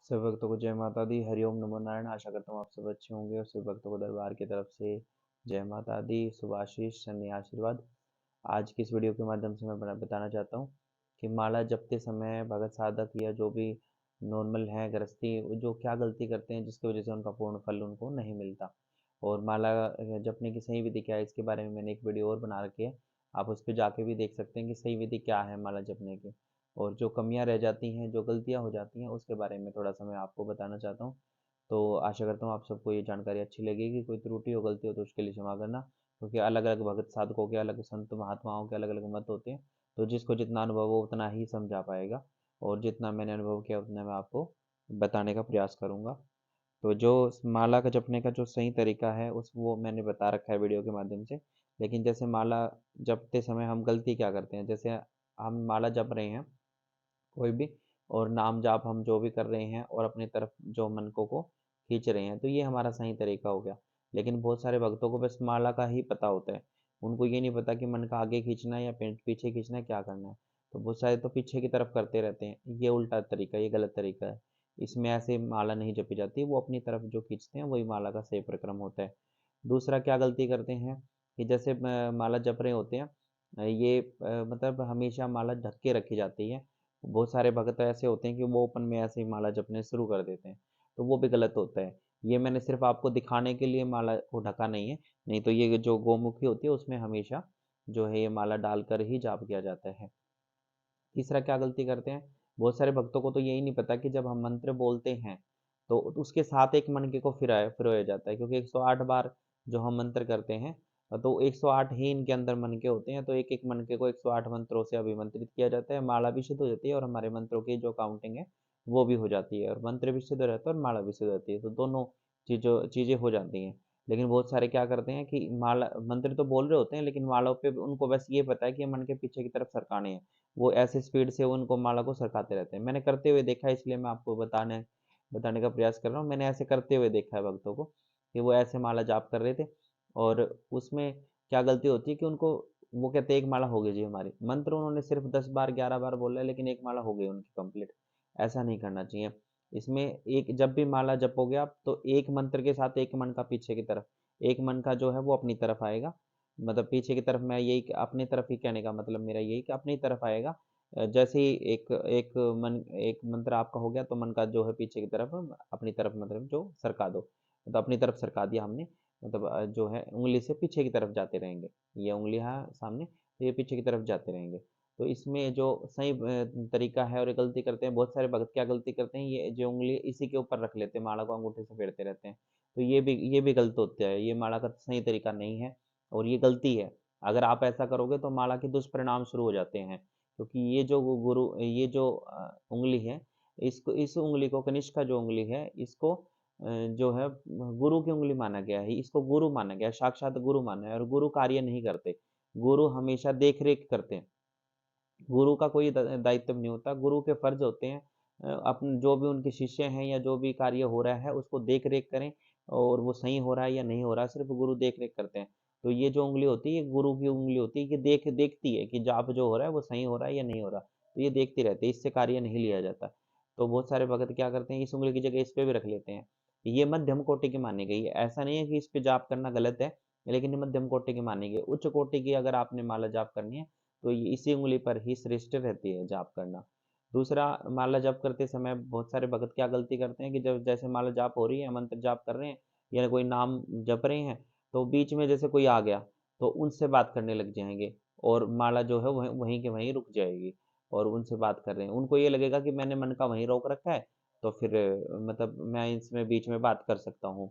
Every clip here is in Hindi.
सभी भक्तों को जय माता दी। हरिओम नमो नारायण। आशा करता हूँ आप सब अच्छे होंगे और सभी भक्तों को दरबार की तरफ से जय माता दी, शुभाशीष, शनि आशीर्वाद। आज की इस वीडियो के माध्यम से मैं बताना चाहता हूँ कि माला जपते समय भगत साधक या जो भी नॉर्मल है गृहस्थी, जो क्या गलती करते हैं जिसकी वजह से उनका पूर्ण फल उनको नहीं मिलता। और माला जपने की सही विधि क्या है, इसके बारे में मैंने एक वीडियो और बना रखी है। आप उस पर जाके भी देख सकते हैं कि सही विधि क्या है माला जपने की। और जो कमियां रह जाती हैं, जो गलतियां हो जाती हैं, उसके बारे में थोड़ा सा मैं आपको बताना चाहता हूँ। तो आशा करता हूँ आप सबको ये जानकारी अच्छी लगेगी। कोई त्रुटि हो, गलती हो तो उसके लिए क्षमा करना, क्योंकि अलग अलग भगत साधकों के, अलग संत महात्माओं के अलग अलग मत होते हैं। तो जिसको जितना अनुभव हो उतना ही समझा पाएगा, और जितना मैंने अनुभव किया उतना मैं आपको बताने का प्रयास करूंगा। तो जो माला का जपने का जो सही तरीका है उस वो मैंने बता रखा है वीडियो के माध्यम से। लेकिन जैसे माला जपते समय हम गलती क्या करते हैं, जैसे हम माला जप रहे हैं कोई भी, और नाम जाप हम जो भी कर रहे हैं और अपनी तरफ जो मन को खींच रहे हैं, तो ये हमारा सही तरीका हो गया। लेकिन बहुत सारे भक्तों को बस माला का ही पता होता है, उनको ये नहीं पता कि मन का आगे खींचना है या पीछे खींचना है, क्या करना है। तो बहुत सारे तो पीछे की तरफ करते रहते हैं। ये उल्टा तरीका, ये गलत तरीका है। इसमें ऐसे माला नहीं जपी जाती। वो अपनी तरफ जो खींचते हैं वही माला का सही प्रक्रम होता है। दूसरा क्या गलती करते हैं कि जैसे माला जप रहे होते हैं, ये मतलब हमेशा माला ढक के रखी जाती है। बहुत सारे भगत ऐसे होते हैं कि वो ओपन में ऐसे ही माला जपने शुरू कर देते हैं, तो वो भी गलत होता है। ये मैंने सिर्फ आपको दिखाने के लिए माला को ढका नहीं है, नहीं तो ये जो गोमुखी होती है उसमें हमेशा जो है ये माला डालकर ही जाप किया जाता है। तीसरा क्या गलती करते हैं, बहुत सारे भक्तों को तो यही नहीं पता कि जब हम मंत्र बोलते हैं तो उसके साथ एक मनके को फिरोया जाता है, क्योंकि 108 बार जो हम मंत्र करते हैं, तो 108 ही इनके अंदर मनके होते हैं। तो एक एक मनके को 108 मंत्रों से अभिमंत्रित किया जाता है। माला भी सिद्ध हो जाती है और हमारे मंत्रों की जो काउंटिंग है वो भी हो जाती है, और मंत्र भी सिद्ध रहता है और माला भी सिद्ध रहती है, तो दोनों चीजें हो जाती हैं। लेकिन बहुत सारे क्या करते हैं कि माला मंत्र तो बोल रहे होते हैं, लेकिन मालाओं पे उनको बस ये पता है कि मन के पीछे की तरफ सरकाने हैं। वो ऐसे स्पीड से उनको माला को सरकाते रहते हैं। मैंने करते हुए देखा है, इसलिए मैं आपको बताने बताने का प्रयास कर रहा हूँ। मैंने ऐसे करते हुए देखा है भक्तों को कि वो ऐसे माला जाप कर रहे थे, और उसमें क्या गलती होती है कि उनको, वो कहते हैं एक माला हो गई जी हमारी, मंत्र उन्होंने सिर्फ 10 बार 11 बार बोला है, लेकिन एक माला हो गई उनकी कंप्लीट। ऐसा नहीं करना चाहिए। इसमें एक जब भी माला जपोगे आप, तो एक मंत्र के साथ एक मन का पीछे की तरफ, एक मन का जो है वो अपनी तरफ आएगा। मतलब पीछे की तरफ, मैं यही अपनी तरफ ही कहने का मतलब मेरा यही कि अपनी तरफ आएगा। जैसे ही एक एक मंत्र आपका हो गया, तो मन का जो है पीछे की तरफ अपनी तरफ मतलब जो सरका दो, तो अपनी तरफ सरका दिया हमने, मतलब जो है उंगली से पीछे की तरफ जाते रहेंगे। ये उंगली है सामने, तो ये पीछे की तरफ जाते रहेंगे। तो इसमें जो सही तरीका है, और ये गलती करते हैं बहुत सारे भगत, क्या गलती करते हैं, ये जो उंगली इसी के ऊपर रख लेते हैं, माला को अंगूठे से फेरते रहते हैं। तो ये भी गलत होता है। ये माला का सही तरीका नहीं है, और ये गलती है। अगर आप ऐसा करोगे तो माला के दुष्परिणाम शुरू हो जाते हैं, क्योंकि ये जो उंगली है, इसको, इस उंगली को, कनिष्क का जो उंगली है, इसको जो है गुरु की उंगली माना गया है। इसको गुरु माना गया है, साक्षात गुरु माना है। और गुरु कार्य नहीं करते, गुरु हमेशा देख रेख करते हैं। गुरु का कोई दायित्व नहीं होता। गुरु के फर्ज होते हैं अपन जो भी उनके शिष्य हैं या जो भी कार्य हो रहा है उसको देख रेख करें, और वो सही हो रहा है या नहीं हो रहा है, सिर्फ गुरु देख रेख करते हैं। तो ये जो उंगली होती है, ये गुरु की उंगली होती है कि देखती है कि जाप जो हो रहा है वो सही हो रहा है या नहीं हो रहा। तो ये देखती रहती है, इससे कार्य नहीं लिया जाता। तो बहुत सारे भगत क्या करते हैं, इस उंगली की जगह इस पे भी रख लेते हैं। ये मध्यम कोटि की मानी गई है। ऐसा नहीं है कि इस पे जाप करना गलत है, लेकिन ये मध्यम कोटि की मानी गई। उच्च कोटि की अगर आपने माला जाप करनी है, तो ये इसी उंगली पर ही श्रेष्ठ रहती है जाप करना। दूसरा, माला जाप करते समय बहुत सारे भगत क्या गलती करते हैं कि जब जैसे माला जाप हो रही है, मंत्र जाप कर रहे हैं या कोई नाम जप रहे हैं, तो बीच में जैसे कोई आ गया तो उनसे बात करने लग जाएंगे, और माला जो है वहीं वहीं के वहीं रुक जाएगी, और उनसे बात कर रहे हैं। उनको ये लगेगा कि मैंने मन का वहीं रोक रखा है, तो फिर मतलब मैं इसमें बीच में बात कर सकता हूँ।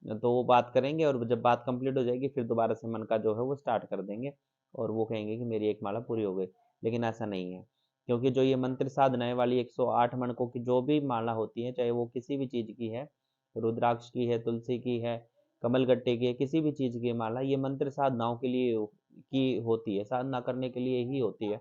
तो वो बात करेंगे, और जब बात कंप्लीट हो जाएगी फिर दोबारा से मन का जो है वो स्टार्ट कर देंगे, और वो कहेंगे कि मेरी एक माला पूरी हो गई। लेकिन ऐसा नहीं है, क्योंकि जो ये मंत्र साधनाएं वाली 108 मनकों की जो भी माला होती है, चाहे वो किसी भी चीज की है, रुद्राक्ष की है, तुलसी की है, कमलगट्टे की है, किसी भी चीज की माला, ये मंत्र साधनाओं के लिए की होती है, साधना करने के लिए ही होती है।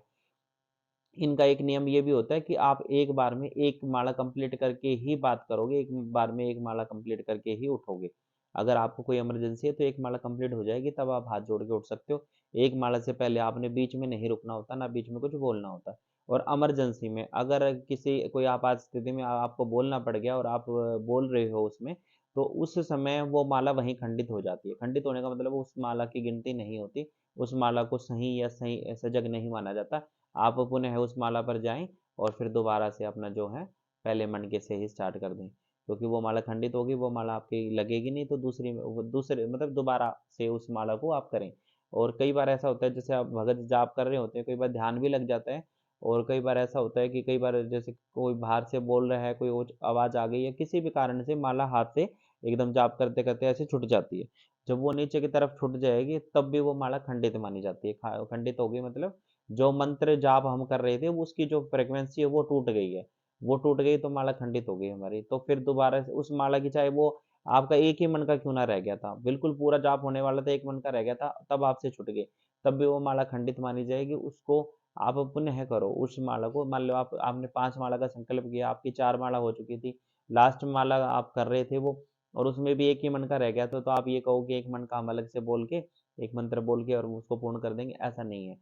इनका एक नियम ये भी होता है कि आप एक बार में एक माला कंप्लीट करके ही बात करोगे, एक बार में एक माला कंप्लीट करके ही उठोगे। अगर आपको कोई इमरजेंसी है तो एक माला कंप्लीट हो जाएगी, तब आप हाथ जोड़ के उठ सकते हो। एक माला से पहले आपने बीच में नहीं रुकना होता, ना बीच में कुछ बोलना होता। और इमरजेंसी में अगर किसी कोई आपात स्थिति में आपको बोलना पड़ गया और आप बोल रहे हो उसमें, तो उस समय वो माला वहीं खंडित हो जाती है। खंडित होने का मतलब उस माला की गिनती नहीं होती, उस माला को सही या सही सजग नहीं माना जाता। आप पुनः उस माला पर जाएँ और फिर दोबारा से अपना जो है पहले मणके से ही स्टार्ट कर दें। क्योंकि वो माला खंडित होगी, वो माला आपकी लगेगी नहीं, तो दूसरी वो दूसरे मतलब दोबारा से उस माला को आप करें। और कई बार ऐसा होता है जैसे आप भगत जाप कर रहे होते हैं, कई बार ध्यान भी लग जाता है और कई बार ऐसा होता है कि कई बार जैसे कोई बाहर से बोल रहा है, कोई ऊँच आवाज़ आ गई है, किसी भी कारण से माला हाथ से एकदम जाप करते-करते ऐसे छूट जाती है। जब वो नीचे की तरफ छूट जाएगी, तब भी वो माला खंडित मानी जाती है। खंडित हो गई मतलब जो मंत्र जाप हम कर रहे थे, वो उसकी जो फ्रीक्वेंसी है वो टूट गई है। वो टूट गई तो माला खंडित हो गई हमारी। तो फिर दोबारा से उस माला की चाहे वो आपका एक ही मन का क्यों ना रह गया था, बिल्कुल पूरा जाप होने वाला था, एक मन का रह गया था, तब आपसे छूट गई, तब भी वो माला खंडित मानी जाएगी। उसको आप पुनः करो उस माला को। मान लो आपने 5 माला का संकल्प किया, आपकी 4 माला हो चुकी थी, लास्ट माला आप कर रहे थे वो और उसमें भी एक ही मन का रह गया था, तो आप ये कहो कि एक मन का हम अलग से बोल के, एक मंत्र बोल के और उसको पूर्ण कर देंगे, ऐसा नहीं है।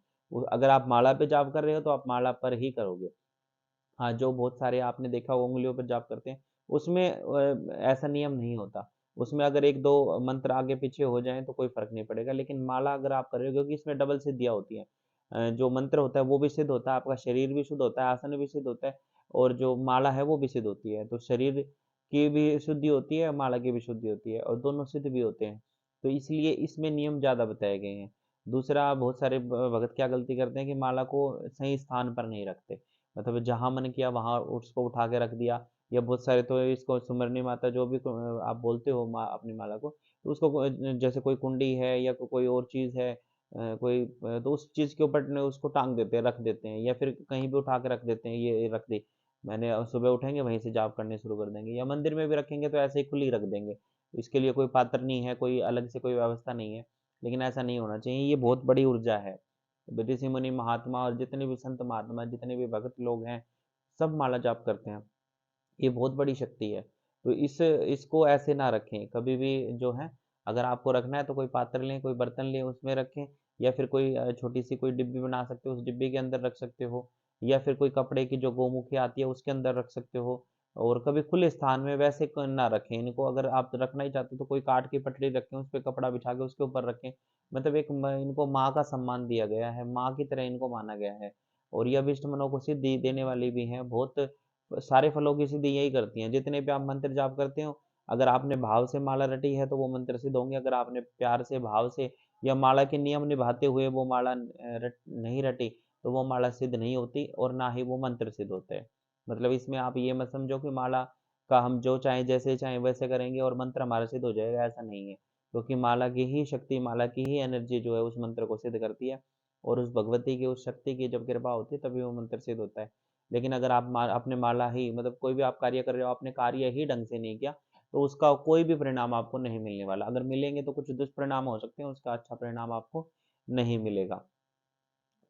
अगर आप माला पे जाप कर रहे हो, तो आप माला पर ही करोगे। हाँ, जो बहुत सारे आपने देखा होगा उँगलियों पे जाप करते हैं, उसमें ऐसा नियम नहीं होता। उसमें अगर 1-2 मंत्र आगे-पीछे हो जाएँ तो कोई फ़र्क नहीं पड़ेगा, लेकिन माला अगर आप कर रहे हो क्योंकि इसमें डबल सिद्धियाँ होती हैं। जो मंत्र होता है वो भी सिद्ध होता है, आपका शरीर भी शुद्ध होता है, आसन भी सिद्ध होता है और जो माला है वो भी सिद्ध होती है। तो शरीर की भी शुद्धि होती है, माला की भी शुद्धि होती है और दोनों सिद्ध भी होते हैं। तो इसलिए इसमें नियम ज़्यादा बताए गए हैं। दूसरा बहुत सारे भगत क्या गलती करते हैं कि माला को सही स्थान पर नहीं रखते। मतलब जहाँ मन किया वहाँ उसको उठा के रख दिया या बहुत सारे तो इसको सुमरनी माता जो भी आप बोलते हो अपनी माला को तो उसको जैसे कोई कुंडी है या कोई और चीज़ है तो उस चीज़ के ऊपर उसको टांग देते हैं रख देते हैं या फिर कहीं भी उठा के रख देते हैं ये रख दी मैंने सुबह उठेंगे वहीं से जाप करने शुरू कर देंगे या मंदिर में भी रखेंगे तो ऐसे ही खुली रख देंगे इसके लिए कोई पात्र नहीं है कोई अलग से कोई व्यवस्था नहीं है लेकिन ऐसा नहीं होना चाहिए ये बहुत बड़ी ऊर्जा है ऋषि मुनि महात्मा और जितने भी संत महात्मा जितने भी भगत लोग हैं सब माला जाप करते हैं ये बहुत बड़ी शक्ति है तो इसको ऐसे ना रखें कभी भी जो है अगर आपको रखना है तो कोई पात्र लें कोई बर्तन लें उसमें रखें या फिर कोई छोटी सी कोई डिब्बी बना सकते हो उस डिब्बी के अंदर रख सकते हो या फिर कोई कपड़े की जो गोमुखी आती है उसके अंदर रख सकते हो और कभी खुले स्थान में वैसे ना रखें इनको अगर आप रखना ही चाहते हो तो कोई काठ की पटरी रखें उस पर कपड़ा बिछा के उसके ऊपर रखें मतलब इनको माँ का सम्मान दिया गया है माँ की तरह इनको माना गया है और ये अभिष्ट मनों को सिद्धि देने वाली भी हैं बहुत सारे फलों की सिद्धि यही करती हैं जितने भी आप मंत्र जाप करते हो अगर आपने भाव से माला रटी है तो वो मंत्र सिद्ध होंगे अगर आपने प्यार से भाव से या माला के नियम निभाते हुए वो माला नहीं रटी तो वो माला सिद्ध नहीं होती और ना ही वो मंत्र सिद्ध होते हैं मतलब इसमें आप ये मत समझो कि माला का हम जो चाहें जैसे चाहें वैसे करेंगे और मंत्र हमारा सिद्ध हो जाएगा ऐसा नहीं है क्योंकि माला की ही शक्ति माला की ही एनर्जी जो है उस मंत्र को सिद्ध करती है और उस भगवती की उस शक्ति की जब कृपा होती है तभी वो मंत्र सिद्ध होता है लेकिन अगर आप अपने माला ही मतलब कोई भी आप कार्य कर रहे हो आपने कार्य ही ढंग से नहीं किया तो उसका कोई भी परिणाम आपको नहीं मिलने वाला अगर मिलेंगे तो कुछ दुष्परिणाम हो सकते हैं उसका अच्छा परिणाम आपको नहीं मिलेगा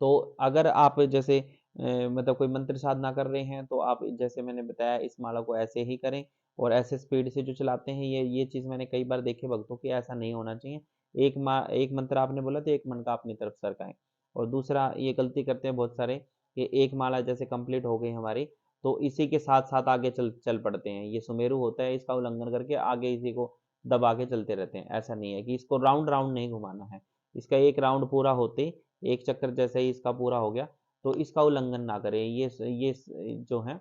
तो अगर आप जैसे मतलब कोई मंत्र साधना कर रहे हैं तो आप जैसे मैंने बताया इस माला को ऐसे ही करें और ऐसे स्पीड से जो चलाते हैं ये चीज़ मैंने कई बार देखे भक्तों की ऐसा नहीं होना चाहिए एक मंत्र आपने बोला तो एक मन का अपनी तरफ सरकाएं और दूसरा ये गलती करते हैं बहुत सारे कि एक माला जैसे कंप्लीट हो गई हमारी तो इसी के साथ साथ आगे चल चल पड़ते हैं ये सुमेरु होता है इसका उल्लंघन करके आगे इसी को दबा के चलते रहते हैं ऐसा नहीं है कि इसको राउंड राउंड नहीं घुमाना है इसका एक राउंड पूरा होते ही एक चक्कर जैसे ही इसका पूरा हो गया तो इसका उल्लंघन ना करें जो है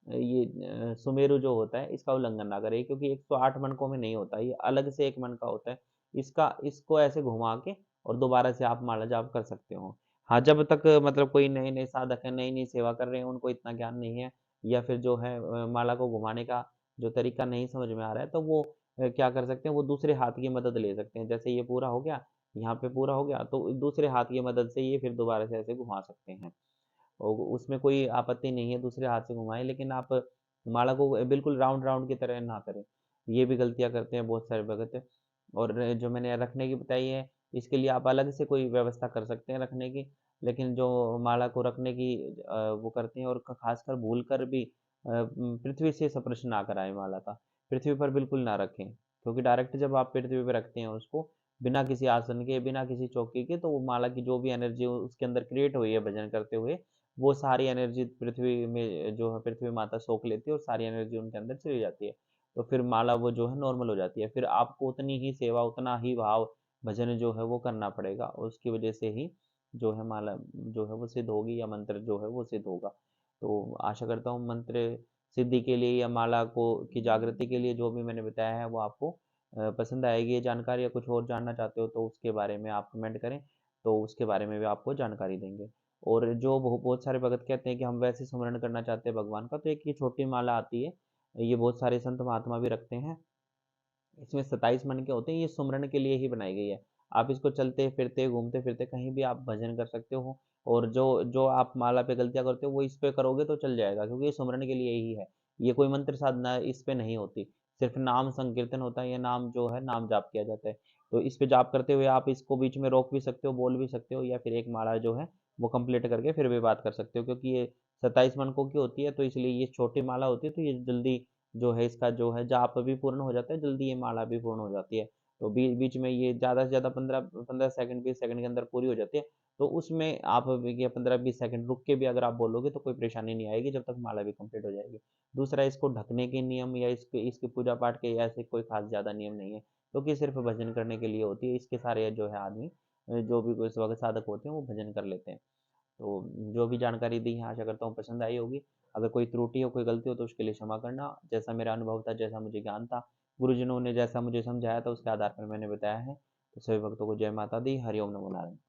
ये सुमेरु जो होता है इसका उल्लंघन ना करें क्योंकि 108 मनकों में नहीं होता ये अलग से एक मन का होता है इसको ऐसे घुमा के और दोबारा से आप माला जाप कर सकते हो हाँ जब तक मतलब कोई नए नए साधक है नई नई सेवा कर रहे हैं उनको इतना ज्ञान नहीं है या फिर जो है माला को घुमाने का जो तरीका नहीं समझ में आ रहा है तो वो क्या कर सकते हैं वो दूसरे हाथ की मदद ले सकते हैं जैसे ये पूरा हो गया यहाँ पे पूरा हो गया तो दूसरे हाथ की मदद से ये फिर दोबारा से ऐसे घुमा सकते हैं और उसमें कोई आपत्ति नहीं है दूसरे हाथ से घुमाएं लेकिन आप माला को बिल्कुल राउंड राउंड की तरह ना करें ये भी गलतियां करते हैं बहुत सारे भगत और जो मैंने रखने की बताई है इसके लिए आप अलग से कोई व्यवस्था कर सकते हैं रखने की लेकिन जो माला को रखने की वो करते हैं और खासकर भूल कर भी पृथ्वी से स्पर्श ना कराएं माला का पृथ्वी पर बिल्कुल ना रखें क्योंकि डायरेक्ट जब आप पृथ्वी पर रखते हैं उसको बिना किसी आसन के बिना किसी चौकी के तो वो माला की जो भी एनर्जी उसके अंदर क्रिएट हुई है भजन करते हुए वो सारी एनर्जी पृथ्वी में जो है पृथ्वी माता सोख लेती है और सारी एनर्जी उनके अंदर चली जाती है। तो फिर माला वो जो है नॉर्मल हो जाती है। फिर आपको उतनी ही सेवा, उतना ही भाव, भजन जो है वो करना पड़ेगा और उसकी वजह से ही जो है माला जो है वो सिद्ध होगी या मंत्र जो है वो सिद्ध होगा। तो आशा करता हूँ मंत्र सिद्धि के लिए या माला को की जागृति के लिए जो भी मैंने बताया है वो आपको पसंद आएगी ये जानकारी, या कुछ और जानना चाहते हो तो उसके बारे में आप कमेंट करें, तो उसके बारे में भी आपको जानकारी देंगे। और जो बहुत सारे भगत कहते हैं कि हम वैसे सुमरन करना चाहते हैं भगवान का, तो एक ये छोटी माला आती है, ये बहुत सारे संत महात्मा भी रखते हैं। इसमें 27 मन के होते हैं, ये सुमरन के लिए ही बनाई गई है। आप इसको चलते फिरते घूमते फिरते कहीं भी आप भजन कर सकते हो, और जो जो आप माला पे गलतियां करते हो वो इस पे करोगे तो चल जाएगा, क्योंकि ये सुमरन के लिए ही है। ये कोई मंत्र साधना इस पे नहीं होती, सिर्फ नाम संकीर्तन होता है, या नाम जो है नाम जाप किया जाता है। तो इस पे जाप करते हुए आप इसको बीच में रोक भी सकते हो, बोल भी सकते हो, या फिर एक माला जो है वो कंप्लीट करके फिर भी बात कर सकते हो, क्योंकि ये 27 मनकों की होती है, तो इसलिए ये छोटी माला होती है, तो ये जल्दी जो है इसका जो है जाप भी पूर्ण हो जाता है, जल्दी ये माला भी पूर्ण हो जाती है। तो बीच में ये ज़्यादा से ज़्यादा 15 सेकंड 20 सेकंड के अंदर पूरी हो जाती है। तो उसमें आप ये 15-20 सेकंड रुक के भी अगर आप बोलोगे तो कोई परेशानी नहीं आएगी, जब तक माला भी कंप्लीट हो जाएगी। दूसरा, इसको ढकने के नियम या इसके इसके पूजा पाठ के ऐसे कोई खास ज़्यादा नियम नहीं है, क्योंकि सिर्फ भजन करने के लिए होती है। इसके सारे जो है आदमी जो भी कोई साधक होते हैं वो भजन कर लेते हैं। तो जो भी जानकारी दी है आशा करता हूँ पसंद आई होगी। अगर कोई त्रुटि हो, कोई गलती हो तो उसके लिए क्षमा करना। जैसा मेरा अनुभव था, जैसा मुझे ज्ञान था, गुरुजनों ने जैसा मुझे समझाया था उसके आधार पर मैंने बताया है। तो सभी भक्तों को जय माता दी। हरि ओम नमो नारायण।